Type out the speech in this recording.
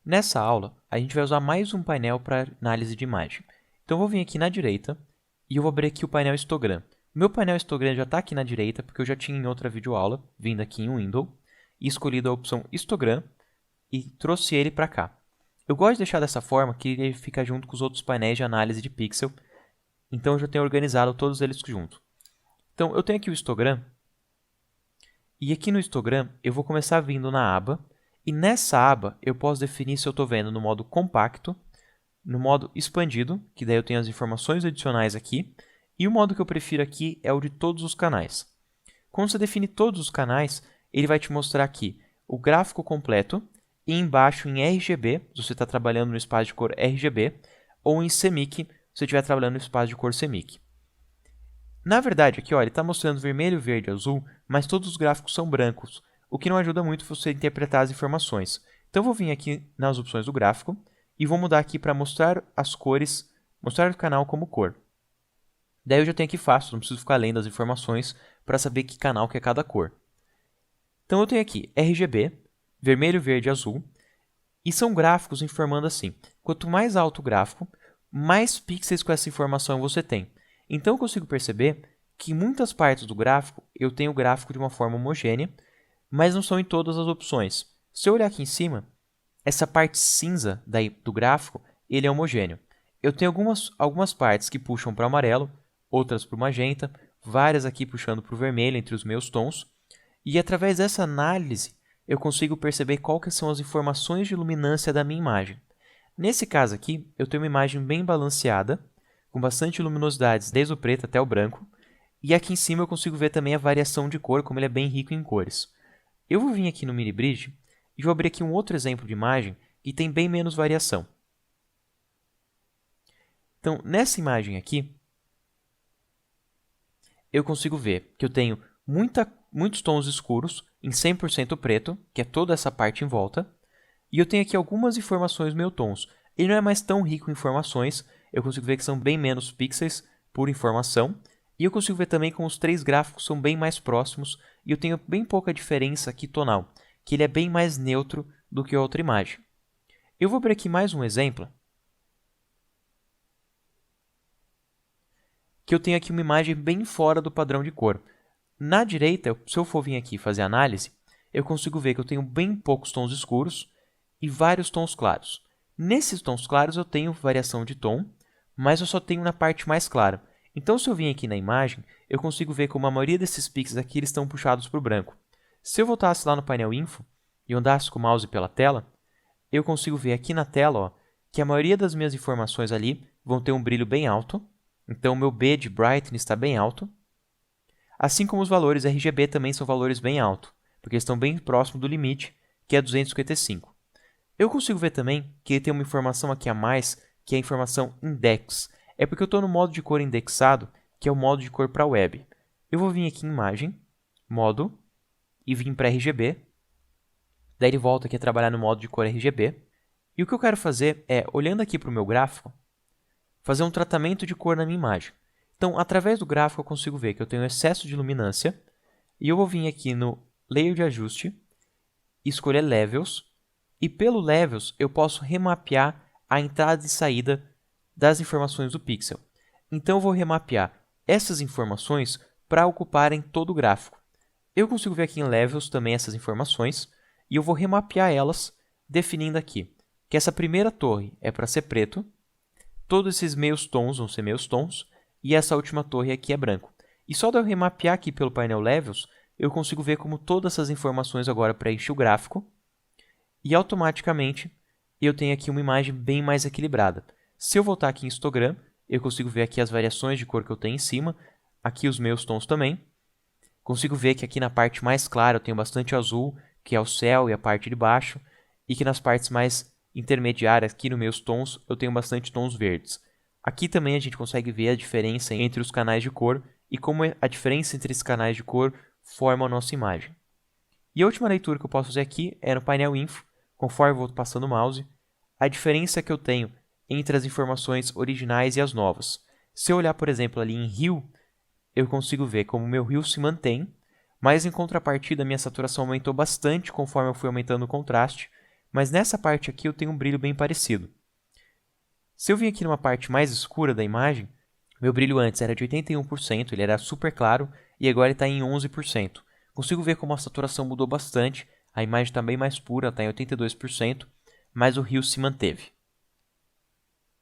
Nessa aula, a gente vai usar mais um painel para análise de imagem. Então, eu vou vir aqui na direita e eu vou abrir aqui o painel histogram. O meu painel histogram já está aqui na direita, porque eu já tinha em outra videoaula, vindo aqui em Windows, e escolhido a opção histogram e trouxe ele para cá. Eu gosto de deixar dessa forma, que ele fica junto com os outros painéis de análise de pixel, então eu já tenho organizado todos eles junto. Então, eu tenho aqui o histogram, e aqui no histogram eu vou começar vindo na aba, e nessa aba eu posso definir se eu estou vendo no modo compacto, no modo expandido, que daí eu tenho as informações adicionais aqui, e o modo que eu prefiro aqui é o de todos os canais. Quando você define todos os canais, ele vai te mostrar aqui o gráfico completo, e embaixo em RGB, se você está trabalhando no espaço de cor RGB, ou em CMYK, se você estiver trabalhando no espaço de cor CMYK. Na verdade, aqui ó, ele está mostrando vermelho, verde e azul, mas todos os gráficos são brancos, o que não ajuda muito você interpretar as informações. Então, eu vou vir aqui nas opções do gráfico e vou mudar aqui para mostrar as cores, mostrar o canal como cor. Daí eu já tenho aqui fácil, não preciso ficar lendo as informações para saber que canal que é cada cor. Então, eu tenho aqui RGB, vermelho, verde e azul, e são gráficos informando assim. Quanto mais alto o gráfico, mais pixels com essa informação você tem. Então, eu consigo perceber que em muitas partes do gráfico, eu tenho o gráfico de uma forma homogênea, mas não são em todas as opções. Se eu olhar aqui em cima, essa parte cinza do gráfico, ele é homogêneo. Eu tenho algumas partes que puxam para o amarelo, outras para o magenta, várias aqui puxando para o vermelho entre os meus tons, e através dessa análise, eu consigo perceber qual que são as informações de luminância da minha imagem. Nesse caso aqui, eu tenho uma imagem bem balanceada, com bastante luminosidades, desde o preto até o branco, e aqui em cima eu consigo ver também a variação de cor, como ele é bem rico em cores. Eu vou vir aqui no Mini Bridge e vou abrir aqui um outro exemplo de imagem que tem bem menos variação. Então, nessa imagem aqui, eu consigo ver que eu tenho muitos tons escuros em 100% preto, que é toda essa parte em volta, e eu tenho aqui algumas informações meus tons. Ele não é mais tão rico em informações, eu consigo ver que são bem menos pixels por informação, e eu consigo ver também como os três gráficos são bem mais próximos e eu tenho bem pouca diferença aqui tonal, que ele é bem mais neutro do que a outra imagem. Eu vou abrir aqui mais um exemplo, que eu tenho aqui uma imagem bem fora do padrão de cor. Na direita, se eu for vir aqui fazer análise, eu consigo ver que eu tenho bem poucos tons escuros e vários tons claros. Nesses tons claros eu tenho variação de tom, mas eu só tenho na parte mais clara. Então, se eu vim aqui na imagem, eu consigo ver como a maioria desses pixels aqui eles estão puxados para o branco. Se eu voltasse lá no painel Info e andasse com o mouse pela tela, eu consigo ver aqui na tela ó, que a maioria das minhas informações ali vão ter um brilho bem alto. Então, o meu B de Brightness está bem alto. Assim como os valores RGB também são valores bem altos, porque eles estão bem próximo do limite, que é 255. Eu consigo ver também que tem uma informação aqui a mais, que é a informação Index. É porque eu estou no modo de cor indexado, que é o modo de cor para web. Eu vou vir aqui em Imagem, Modo, e vir para RGB. Daí ele volta aqui a trabalhar no modo de cor RGB. E o que eu quero fazer é, olhando aqui para o meu gráfico, fazer um tratamento de cor na minha imagem. Então, através do gráfico, eu consigo ver que eu tenho excesso de luminância. E eu vou vir aqui no Layer de Ajuste, escolher Levels. E pelo Levels, eu posso remapear a entrada e saída das informações do pixel. Então, eu vou remapear essas informações para ocuparem todo o gráfico. Eu consigo ver aqui em Levels também essas informações e eu vou remapear elas definindo aqui que essa primeira torre é para ser preto, todos esses meios tons vão ser meios tons e essa última torre aqui é branco. E só de eu remapear aqui pelo painel Levels, eu consigo ver como todas essas informações agora preenchem o gráfico e automaticamente eu tenho aqui uma imagem bem mais equilibrada. Se eu voltar aqui em histogram, eu consigo ver aqui as variações de cor que eu tenho em cima, aqui os meus tons também. Consigo ver que aqui na parte mais clara eu tenho bastante azul, que é o céu e a parte de baixo, e que nas partes mais intermediárias, aqui nos meus tons, eu tenho bastante tons verdes. Aqui também a gente consegue ver a diferença entre os canais de cor e como a diferença entre esses canais de cor forma a nossa imagem. E a última leitura que eu posso fazer aqui é no painel Info, conforme eu vou passando o mouse, a diferença que eu tenho entre as informações originais e as novas. Se eu olhar, por exemplo, ali em Hue, eu consigo ver como o meu Hue se mantém, mas em contrapartida, minha saturação aumentou bastante conforme eu fui aumentando o contraste, mas nessa parte aqui eu tenho um brilho bem parecido. Se eu vir aqui numa parte mais escura da imagem, meu brilho antes era de 81%, ele era super claro, e agora ele está em 11%. Consigo ver como a saturação mudou bastante, a imagem está bem mais pura, está em 82%, mas o rio se manteve.